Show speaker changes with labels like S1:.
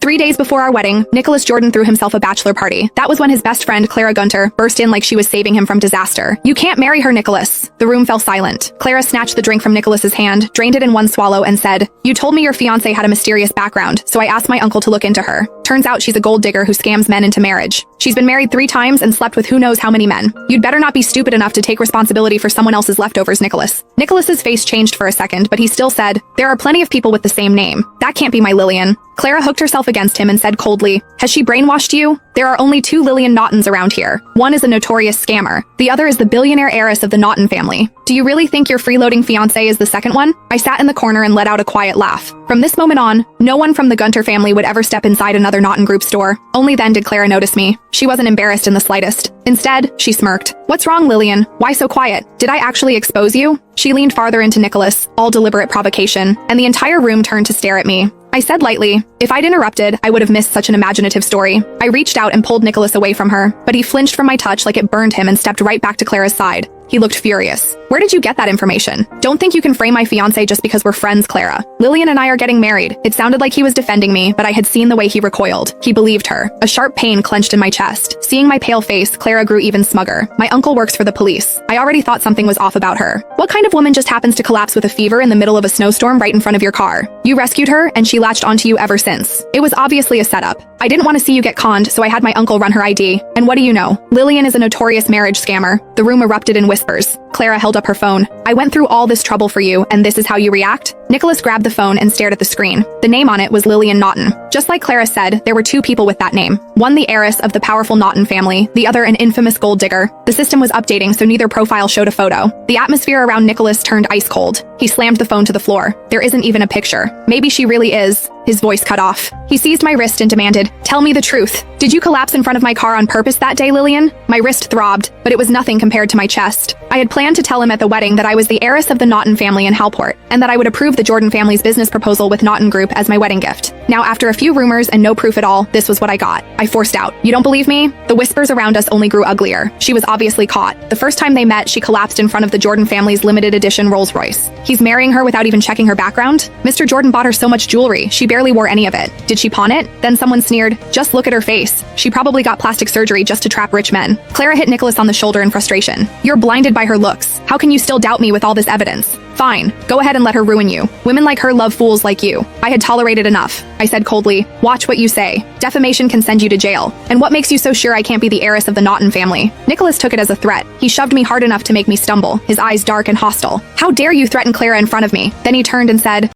S1: 3 days before our wedding, Nicholas Jordan threw himself a bachelor party. That was when his best friend, Clara Gunter, burst in like she was saving him from disaster. "You can't marry her, Nicholas." The room fell silent. Clara snatched the drink from Nicholas's hand, drained it in one swallow, and said, "You told me your fiancé had a mysterious background, so I asked my uncle to look into her. Turns out she's a gold digger who scams men into marriage. She's been married 3 times and slept with who knows how many men. You'd better not be stupid enough to take responsibility for someone else's leftovers, Nicholas." Nicholas's face changed for a second, but he still said, "There are plenty of people with the same name. That can't be my Lillian." Clara hooked herself against him and said coldly, "Has she brainwashed you? There are only 2 Lillian Naughtons around here. One is a notorious scammer. The other is the billionaire heiress of the Naughton family. Do you really think your freeloading fiancé is the second one?" I sat in the corner and let out a quiet laugh. From this moment on, no one from the Gunter family would ever step inside another Naughton Group store. Only then did Clara notice me. She wasn't embarrassed in the slightest. Instead, she smirked. "What's wrong, Lillian? Why so quiet? Did I actually expose you?" She leaned farther into Nicholas, all deliberate provocation, and the entire room turned to stare at me. I said lightly, "If I'd interrupted, I would have missed such an imaginative story." I reached out and pulled Nicholas away from her, but he flinched from my touch like it burned him and stepped right back to Clara's side. He looked furious. "Where did you get that information? Don't think you can frame my fiancé just because we're friends, Clara. Lillian and I are getting married." It sounded like he was defending me, but I had seen the way he recoiled. He believed her. A sharp pain clenched in my chest. Seeing my pale face, Clara grew even smugger. "My uncle works for the police. I already thought something was off about her. What kind of woman just happens to collapse with a fever in the middle of a snowstorm right in front of your car? You rescued her, and she latched onto you ever since. It was obviously a setup. I didn't want to see you get conned, so I had my uncle run her ID. And what do you know? Lillian is a notorious marriage scammer." The room erupted in whispers. Clara held up her phone. "I went through all this trouble for you, and this is how you react?" Nicholas grabbed the phone and stared at the screen. The name on it was Lillian Naughton. Just like Clara said, there were 2 people with that name. One the heiress of the powerful Naughton family, the other an infamous gold digger. The system was updating, so neither profile showed a photo. The atmosphere around Nicholas turned ice cold. He slammed the phone to the floor. "There isn't even a picture. Maybe she really is." His voice cut off. He seized my wrist and demanded, "Tell me the truth. Did you collapse in front of my car on purpose that day, Lillian?" My wrist throbbed, but it was nothing compared to my chest. I had planned to tell him at the wedding that I was the heiress of the Naughton family in Halport, and that I would approve the Jordan family's business proposal with Naughton Group as my wedding gift. Now, after a few rumors and no proof at all, this was what I got. I forced out, "You don't believe me?" The whispers around us only grew uglier. She was obviously caught. The first time they met, she collapsed in front of the Jordan family's limited edition Rolls Royce. He's marrying her without even checking her background? Mr. Jordan bought her so much jewelry, she barely wore any of it. Did she pawn it? Then someone sneered, "Just look at her face. She probably got plastic surgery just to trap rich men." Clara hit Nicholas on the shoulder in frustration. "You're blinded by her looks. How can you still doubt me with all this evidence?" "Fine. Go ahead and let her ruin you. Women like her love fools like you." I had tolerated enough. I said coldly, "Watch what you say. Defamation can send you to jail. And what makes you so sure I can't be the heiress of the Naughton family?" Nicholas took it as a threat. He shoved me hard enough to make me stumble, his eyes dark and hostile. "How dare you threaten Clara in front of me?" Then he turned and said,